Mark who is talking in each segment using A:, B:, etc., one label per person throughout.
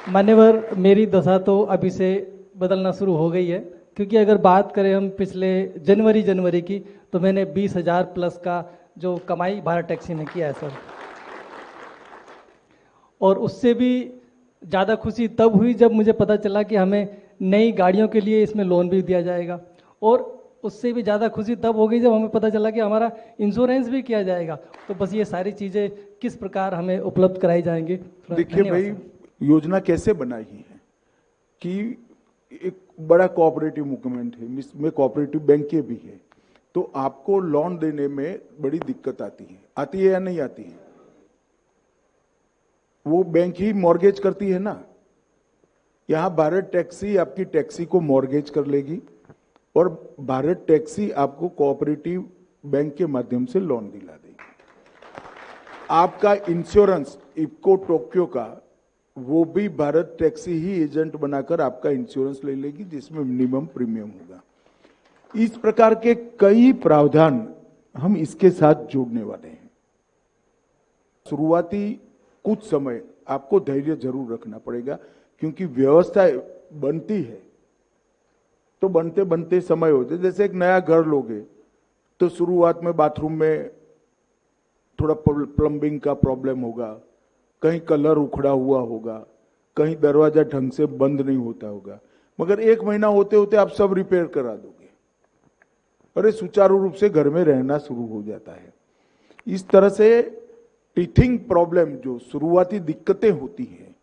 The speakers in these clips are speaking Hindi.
A: मान्यवर, मेरी दशा तो अभी से बदलना शुरू हो गई है, क्योंकि अगर बात करें हम पिछले जनवरी की, तो मैंने 20,000 प्लस का जो कमाई भारत टैक्सी में किया है सर। और उससे भी ज़्यादा खुशी तब हुई जब मुझे पता चला कि हमें नई गाड़ियों के लिए इसमें लोन भी दिया जाएगा। और उससे भी ज़्यादा खुशी तब हो गई जब हमें पता चला कि हमारा इंश्योरेंस भी किया जाएगा। तो बस ये सारी चीज़ें किस प्रकार हमें उपलब्ध कराई जाएंगी।
B: देखिए
A: धन्यवाद
B: भाई,
A: सर।
B: योजना कैसे बनाई है कि एक बड़ा कोऑपरेटिव मूवमेंट है, इसमें कोऑपरेटिव बैंकें भी है, तो आपको लोन देने में बड़ी दिक्कत आती है या नहीं आती है? वो बैंक ही मॉर्गेज करती है ना। यहां भारत टैक्सी आपकी टैक्सी को मॉर्गेज कर लेगी और भारत टैक्सी आपको कोऑपरेटिव बैंक के माध्यम से लोन दिला देगी। आपका इंश्योरेंस इफ्को टोक्यो का, वो भी भारत टैक्सी ही एजेंट बनाकर आपका इंश्योरेंस ले लेगी, जिसमें मिनिमम प्रीमियम होगा। इस प्रकार के कई प्रावधान हम इसके साथ जोड़ने वाले हैं। शुरुआती कुछ समय आपको धैर्य जरूर रखना पड़ेगा, क्योंकि व्यवस्था बनती है तो बनते बनते समय होते। जैसे एक नया घर लोगे तो शुरुआत में बाथरूम में थोड़ा प्लम्बिंग का प्रॉब्लम होगा, कहीं कलर उखड़ा हुआ होगा, कहीं दरवाजा ढंग से बंद नहीं होता होगा, मगर 1 महीना होते होते आप सब रिपेयर करा दोगे, अरे सुचारू रूप से घर में रहना शुरू हो जाता है। इस तरह से टीथिंग प्रॉब्लम, जो शुरुआती दिक्कतें होती हैं,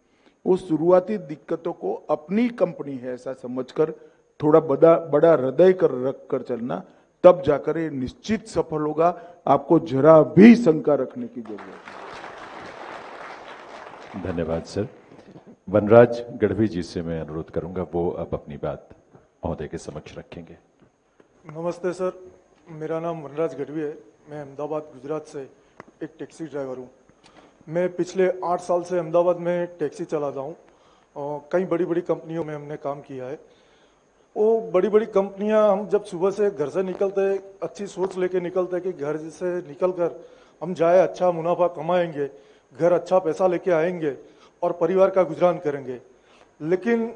B: वो शुरुआती दिक्कतों को अपनी कंपनी है ऐसा समझकर थोड़ा बड़ा हृदय कर रख कर चलना, तब जाकर ये निश्चित सफल होगा। आपको जरा भी शंका रखने की जरूरत नहीं।
C: धन्यवाद सर। वनराज गढ़वी जी से मैं अनुरोध करूंगा, वो अब अपनी बात महोदय के समक्ष रखेंगे।
D: नमस्ते सर, मेरा नाम वनराज गढ़वी है। मैं अहमदाबाद गुजरात से एक टैक्सी ड्राइवर हूँ। मैं पिछले 8 साल से अहमदाबाद में टैक्सी चलाता हूँ और कई बड़ी बड़ी कंपनियों में हमने काम किया है। वो बड़ी बड़ी कंपनियां, हम जब सुबह से घर से निकलते अच्छी सोच लेके निकलते कि घर से निकलकर हम जाए, अच्छा मुनाफा कमाएंगे, घर अच्छा पैसा लेके आएंगे और परिवार का गुजरान करेंगे। लेकिन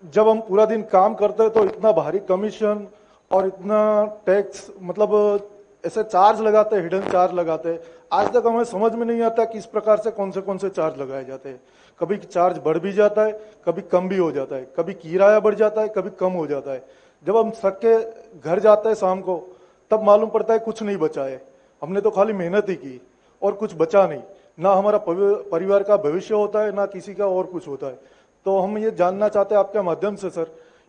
D: जब हम पूरा दिन काम करते हैं तो इतना भारी कमीशन और इतना टैक्स, मतलब ऐसे चार्ज लगाते हैं, हिडन चार्ज लगाते हैं। आज तक हमें समझ में नहीं आता किस प्रकार से कौन से चार्ज लगाए जाते हैं। कभी चार्ज बढ़ भी जाता है, कभी कम भी हो जाता है, कभी किराया बढ़ जाता है, कभी कम हो जाता है। जब हम थक के घर जाते हैं शाम को, तब मालूम पड़ता है कुछ नहीं बचा है। हमने तो खाली मेहनत ही की और कुछ बचा नहीं। ना हमारा परिवार का भविष्य होता है, ना किसी का और कुछ होता है। तो हम ये जानना चाहते हैं आपके माध्यम से सर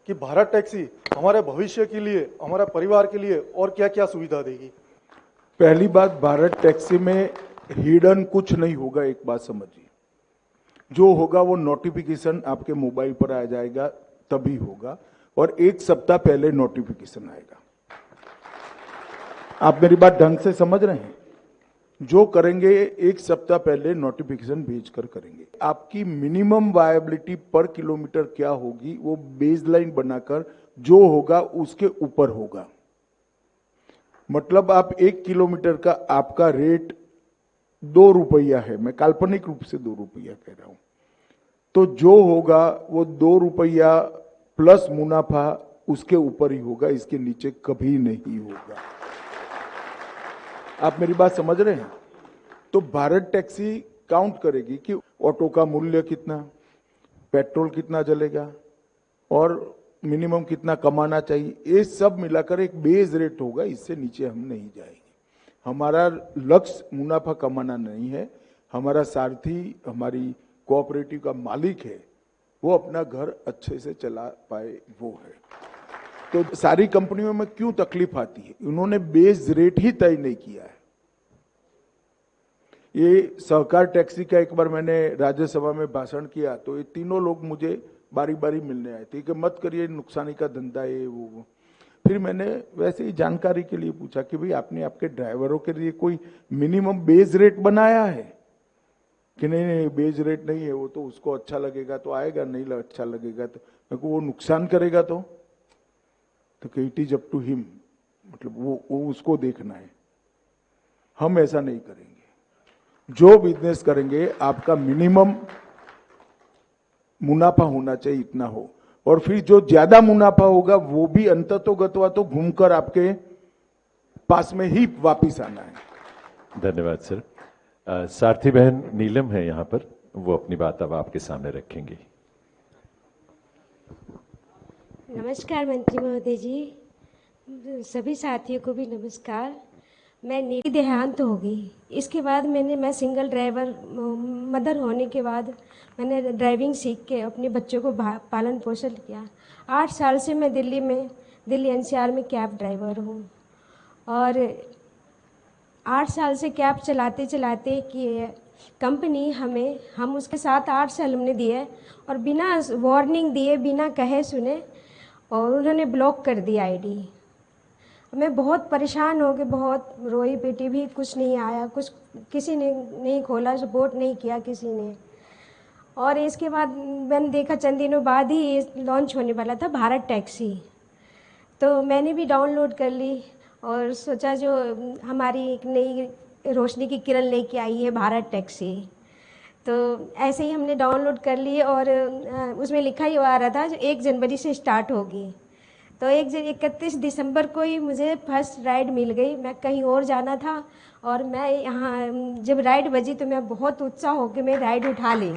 D: कि भारत टैक्सी हमारे भविष्य के लिए, हमारे परिवार के लिए और क्या क्या सुविधा देगी।
B: पहली बात, भारत टैक्सी में हिडन कुछ नहीं होगा। एक बात समझिए, जो होगा वो नोटिफिकेशन आपके मोबाइल पर आ जाएगा, तभी होगा, और 1 सप्ताह पहले नोटिफिकेशन आएगा। आप मेरी बात ढंग से समझ रहे हैं? जो करेंगे 1 सप्ताह पहले नोटिफिकेशन भेजकर करेंगे। आपकी मिनिमम वायबिलिटी पर किलोमीटर क्या होगी, वो बेसलाइन बनाकर जो होगा उसके ऊपर होगा। मतलब आप 1 किलोमीटर का आपका रेट 2 रुपया है, मैं काल्पनिक रूप से 2 रुपया कह रहा हूं, तो जो होगा वो 2 रुपया प्लस मुनाफा उसके ऊपर ही होगा, इसके नीचे कभी नहीं होगा। आप मेरी बात समझ रहे हैं? तो भारत टैक्सी काउंट करेगी कि ऑटो का मूल्य कितना, पेट्रोल कितना जलेगा और मिनिमम कितना कमाना चाहिए, ये सब मिलाकर एक बेस रेट होगा। इससे नीचे हम नहीं जाएंगे। हमारा लक्ष्य मुनाफा कमाना नहीं है। हमारा सारथी, हमारी कोऑपरेटिव का मालिक है, वो अपना घर अच्छे से चला पाए, वो है। तो सारी कंपनियों में क्यों तकलीफ आती है? उन्होंने बेस रेट ही तय नहीं किया है। ये सहकार टैक्सी का एक बार मैंने राज्यसभा में भाषण किया, तो ये तीनों लोग मुझे बारी बारी मिलने आए थे कि मत करिए, नुकसानी का धंधा है वो। फिर मैंने वैसे ही जानकारी के लिए पूछा कि भाई आपने आपके ड्राइवरों के लिए कोई मिनिमम बेस रेट बनाया है? कि नहीं बेस रेट नहीं है, वो तो उसको अच्छा लगेगा तो आएगा, नहीं अच्छा लगेगा तो मेरे को वो नुकसान करेगा तो it is up to him, मतलब वो उसको देखना है। हम ऐसा नहीं करेंगे। जो बिजनेस करेंगे आपका मिनिमम मुनाफा होना चाहिए इतना हो, और फिर जो ज्यादा मुनाफा होगा वो भी अंततोगत्वा तो घूमकर आपके पास में ही वापिस आना है।
C: धन्यवाद सर। सारथी बहन नीलम है यहाँ पर, वो अपनी बात अब आपके सामने रखेंगी।
E: नमस्कार मंत्री महोदय जी, सभी साथियों को भी नमस्कार। मैं नीति देहांत हो गई, इसके बाद मैं सिंगल ड्राइवर मदर होने के बाद मैंने ड्राइविंग सीख के अपने बच्चों को पालन पोषण किया। 8 साल से मैं दिल्ली NCR में कैब ड्राइवर हूँ, और 8 साल से कैब चलाते चलाते कि कंपनी हम उसके साथ 8 साल हमने दिए, और बिना वार्निंग दिए, बिना कहे सुने, और उन्होंने ब्लॉक कर दी आईडी। मैं बहुत परेशान हो गई, बहुत रोई पीटी, भी कुछ नहीं आया, कुछ किसी ने नहीं खोला, सपोर्ट नहीं किया किसी ने। और इसके बाद मैंने देखा चंद दिनों बाद ही लॉन्च होने वाला था भारत टैक्सी, तो मैंने भी डाउनलोड कर ली और सोचा जो हमारी एक नई रोशनी की किरण लेके आई है भारत टैक्सी, तो ऐसे ही हमने डाउनलोड कर ली। और उसमें लिखा ही आ रहा था जो 1 जनवरी से स्टार्ट होगी, तो 31 दिसंबर को ही मुझे फर्स्ट राइड मिल गई। मैं कहीं और जाना था, और मैं यहाँ जब राइड बजी तो मैं बहुत उत्साह होकर मैं राइड उठा ली,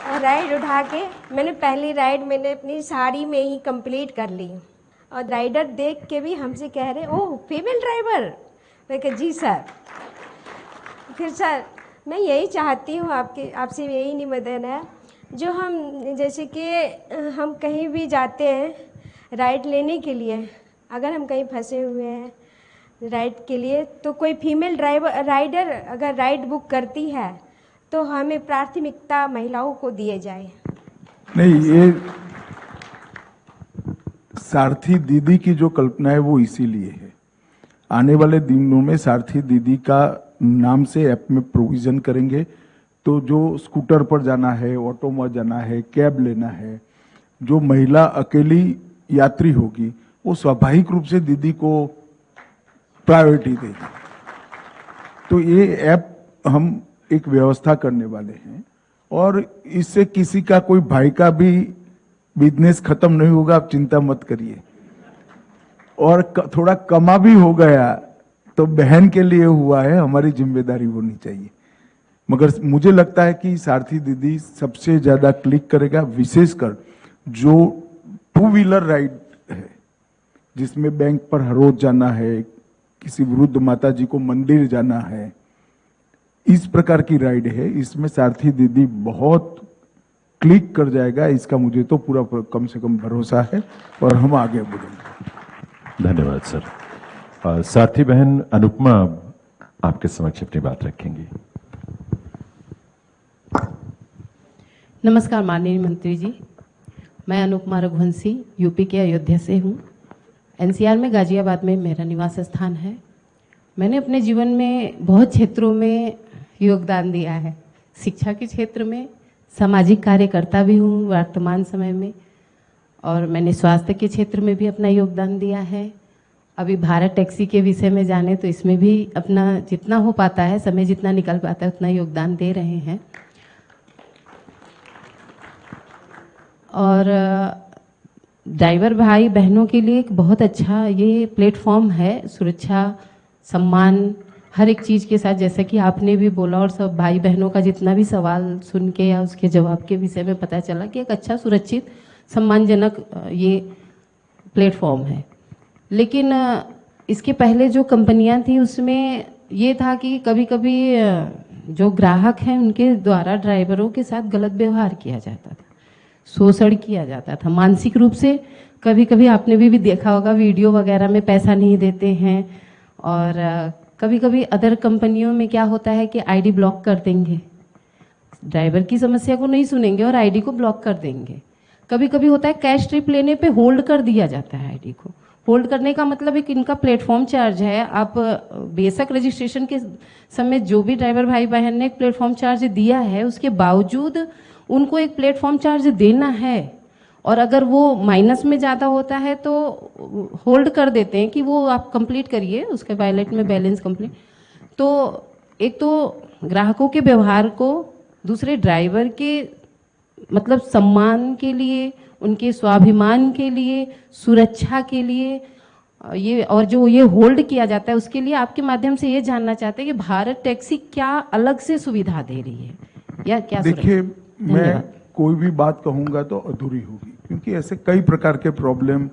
E: और राइड उठा के मैंने पहली राइड मैंने अपनी साड़ी में ही कंप्लीट कर ली। और राइडर देख के भी हमसे कह रहे, ओह फीमेल ड्राइवर। मैं कहा जी सर। फिर सर मैं यही चाहती हूँ आपसे यही निवेदन है, जो हम जैसे कि हम कहीं भी जाते हैं राइड लेने के लिए, अगर हम कहीं फंसे हुए हैं राइड के लिए, तो कोई फीमेल राइडर अगर राइड बुक करती है तो हमें प्राथमिकता महिलाओं को दिए जाए।
B: नहीं, ये सारथी दीदी की जो कल्पना है वो इसीलिए है। आने वाले दिनों में सारथी दीदी का नाम से ऐप में प्रोविजन करेंगे, तो जो स्कूटर पर जाना है, ऑटो में जाना है, कैब लेना है, जो महिला अकेली यात्री होगी वो स्वाभाविक रूप से दीदी को प्रायोरिटी देगी। तो ये ऐप हम एक व्यवस्था करने वाले हैं, और इससे किसी का कोई भाई का भी बिजनेस खत्म नहीं होगा, आप चिंता मत करिए। और थोड़ा कमा भी हो गया तो बहन के लिए हुआ है, हमारी जिम्मेदारी होनी चाहिए। मगर मुझे लगता है कि सारथी दीदी सबसे ज्यादा क्लिक करेगा, विशेषकर जो 2 व्हीलर राइड है, जिसमें बैंक पर हर रोज जाना है, किसी वृद्ध माता जी को मंदिर जाना है, इस प्रकार की राइड है, इसमें सारथी दीदी बहुत क्लिक कर जाएगा। इसका मुझे तो पूरा कम से कम भरोसा है, और हम आगे बढ़ेंगे।
C: धन्यवाद सर। सारथी बहन अनुपमा आपके समक्ष अपनी बात रखेंगी।
F: नमस्कार माननीय मंत्री जी, मैं अनुपमा रघुवंशी यूपी के अयोध्या से हूँ। NCR में गाजियाबाद में मेरा निवास स्थान है। मैंने अपने जीवन में बहुत क्षेत्रों में योगदान दिया है। शिक्षा के क्षेत्र में सामाजिक कार्यकर्ता भी हूँ वर्तमान समय में, और मैंने स्वास्थ्य के क्षेत्र में भी अपना योगदान दिया है। अभी भारत टैक्सी के विषय में जाने तो इसमें भी अपना जितना हो पाता है, समय जितना निकल पाता है उतना योगदान दे रहे हैं। और ड्राइवर भाई बहनों के लिए एक बहुत अच्छा ये प्लेटफॉर्म है, सुरक्षा, सम्मान, हर एक चीज़ के साथ, जैसा कि आपने भी बोला, और सब भाई बहनों का जितना भी सवाल सुन के या उसके जवाब के विषय में पता चला कि एक अच्छा सुरक्षित सम्मानजनक ये प्लेटफॉर्म है। लेकिन इसके पहले जो कंपनियां थी उसमें ये था कि कभी कभी जो ग्राहक हैं उनके द्वारा ड्राइवरों के साथ गलत व्यवहार किया जाता था, शोषण किया जाता था मानसिक रूप से। कभी कभी आपने भी देखा होगा वीडियो वगैरह में पैसा नहीं देते हैं, और कभी कभी अदर कंपनियों में क्या होता है कि आईडी ब्लॉक कर देंगे, ड्राइवर की समस्या को नहीं सुनेंगे और आईडी को ब्लॉक कर देंगे। कभी कभी होता है कैश ट्रिप लेने पे होल्ड कर दिया जाता है आईडी को। होल्ड करने का मतलब एक इनका प्लेटफॉर्म चार्ज है। आप बेशक रजिस्ट्रेशन के समय जो भी ड्राइवर भाई बहन ने एक प्लेटफॉर्म चार्ज दिया है, उसके बावजूद उनको एक प्लेटफॉर्म चार्ज देना है, और अगर वो माइनस में ज़्यादा होता है तो होल्ड कर देते हैं कि वो आप कंप्लीट करिए, उसके वॉलेट में बैलेंस कंप्लीट। तो एक तो ग्राहकों के व्यवहार को, दूसरे ड्राइवर के मतलब सम्मान के लिए, उनके स्वाभिमान के लिए, सुरक्षा के लिए, ये और जो ये होल्ड किया जाता है उसके लिए आपके माध्यम से ये जानना चाहते हैं कि भारत टैक्सी क्या अलग से सुविधा दे रही है या क्या?
B: देखिए, मैं कोई भी बात कहूंगा तो अधूरी होगी, क्योंकि ऐसे कई प्रकार के प्रॉब्लम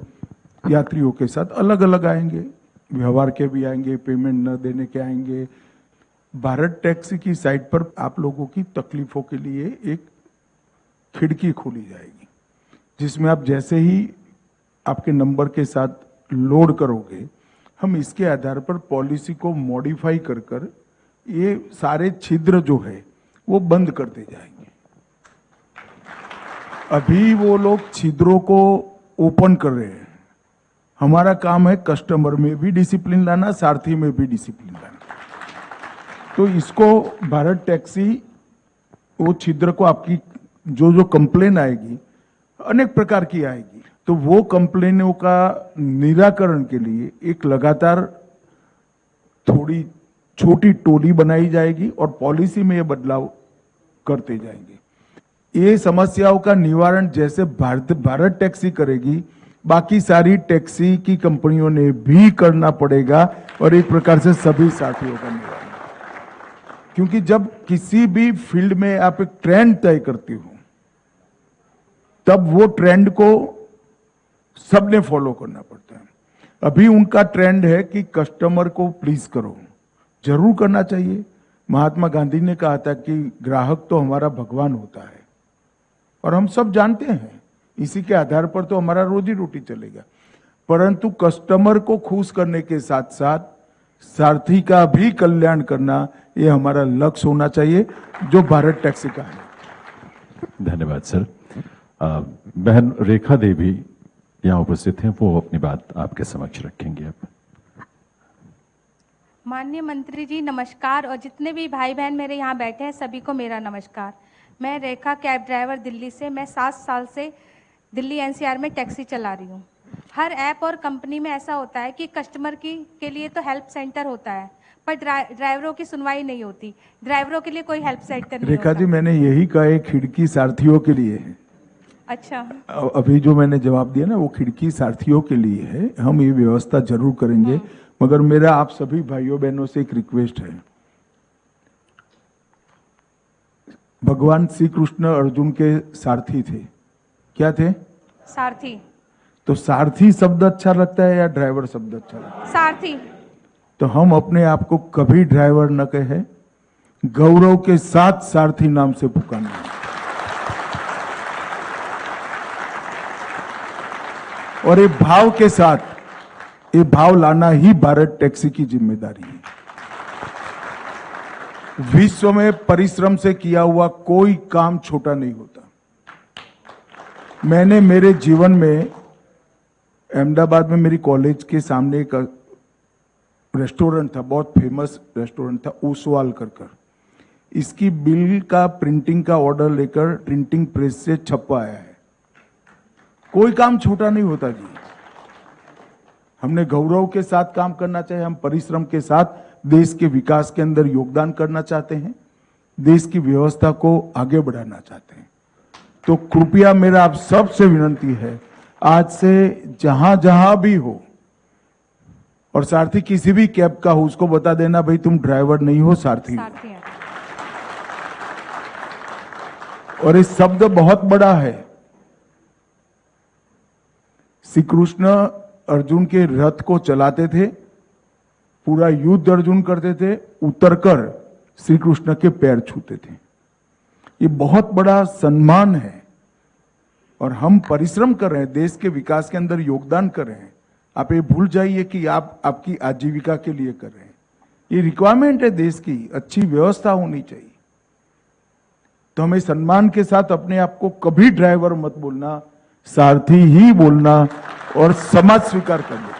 B: यात्रियों के साथ अलग अलग आएंगे, व्यवहार के भी आएंगे, पेमेंट न देने के आएंगे। भारत टैक्सी की साइट पर आप लोगों की तकलीफों के लिए एक खिड़की खोली जाएगी, जिसमें आप जैसे ही आपके नंबर के साथ लोड करोगे, हम इसके आधार पर पॉलिसी को मॉडिफाई कर कर ये सारे छिद्र जो है वो बंद करते जाएंगे। अभी वो लोग छिद्रों को ओपन कर रहे हैं। हमारा काम है कस्टमर में भी डिसिप्लिन लाना, सारथी में भी डिसिप्लिन लाना। तो इसको भारत टैक्सी वो छिद्र को, आपकी जो जो कंप्लेन आएगी, अनेक प्रकार की आएगी, तो वो कंप्लेनों का निराकरण के लिए एक लगातार थोड़ी छोटी टोली बनाई जाएगी और पॉलिसी में ये बदलाव करते जाएंगे। ये समस्याओं का निवारण जैसे भारत टैक्सी करेगी, बाकी सारी टैक्सी की कंपनियों ने भी करना पड़ेगा और एक प्रकार से सभी साथियों का निवारण। क्योंकि जब किसी भी फील्ड में आप एक ट्रेंड तय करते हो, तब वो ट्रेंड को सबने फॉलो करना पड़ता है। अभी उनका ट्रेंड है कि कस्टमर को प्लीज करो, जरूर करना चाहिए। महात्मा गांधी ने कहा था कि ग्राहक तो हमारा भगवान होता है, और हम सब जानते हैं, इसी के आधार पर तो हमारा रोजी रोटी चलेगा। परंतु कस्टमर को खुश करने के साथ साथ सारथी का भी कल्याण करना, ये हमारा लक्ष्य होना चाहिए, जो भारत टैक्सी का है।
C: धन्यवाद सर। बहन रेखा देवी यहाँ उपस्थित हैं, वो अपनी बात आपके समक्ष रखेंगे। अब
G: माननीय मंत्री जी नमस्कार, और जितने भी भाई बहन मेरे यहाँ बैठे हैं सभी को मेरा नमस्कार। मैं रेखा कैब ड्राइवर दिल्ली से, मैं 7 साल से दिल्ली एनसीआर में टैक्सी चला रही हूँ। हर ऐप और कंपनी में ऐसा होता है कि कस्टमर के लिए तो हेल्प सेंटर होता है, पर ड्राइवरों की सुनवाई नहीं होती। ड्राइवरों के लिए कोई हेल्प सेंटर नहीं
B: रेखा
G: होता।
B: जी, मैंने यही कहा, एक खिड़की सारथियों के लिए है।
G: अच्छा,
B: अभी जो मैंने जवाब दिया ना, वो खिड़की सारथियों के लिए है। हम ये व्यवस्था जरूर करेंगे, मगर मेरा आप सभी भाइयों बहनों से एक रिक्वेस्ट है। भगवान श्री कृष्ण अर्जुन के सारथी थे, क्या थे?
G: सारथी।
B: तो सारथी शब्द अच्छा लगता है या ड्राइवर शब्द अच्छा लगता है?
G: सारथी।
B: तो हम अपने आप को कभी ड्राइवर न कहे, गौरव के साथ सारथी नाम से पुकारना। और ये भाव के साथ, ये भाव लाना ही भारत टैक्सी की जिम्मेदारी है। विश्व में परिश्रम से किया हुआ कोई काम छोटा नहीं होता। मैंने मेरे जीवन में अहमदाबाद में मेरी कॉलेज के सामने एक रेस्टोरेंट था, बहुत फेमस रेस्टोरेंट था, ओसवाल कर। इसकी बिल का प्रिंटिंग का ऑर्डर लेकर प्रिंटिंग प्रेस से छपवाया है। कोई काम छोटा नहीं होता जी। हमने गौरव के साथ काम करना चाहिए, हम परिश्रम के साथ देश के विकास के अंदर योगदान करना चाहते हैं, देश की व्यवस्था को आगे बढ़ाना चाहते हैं। तो कृपया मेरा आप सबसे विनंती है, आज से जहां जहां भी हो, और सारथी किसी भी कैब का हो, उसको बता देना भाई तुम ड्राइवर नहीं हो, सारथी हो। और इस शब्द बहुत बड़ा है। श्री कृष्ण अर्जुन के रथ को चलाते थे, पूरा युद्ध अर्जुन करते थे, उतरकर श्री कृष्ण के पैर छूते थे। ये बहुत बड़ा सम्मान है, और हम परिश्रम कर रहे हैं, देश के विकास के अंदर योगदान कर रहे हैं। आप ये भूल जाइए कि आप आपकी आजीविका के लिए कर रहे हैं। ये रिक्वायरमेंट है देश की, अच्छी व्यवस्था होनी चाहिए। तो हमें सम्मान के साथ अपने आप को कभी ड्राइवर मत बोलना, सारथी ही बोलना, और समाज स्वीकार करना।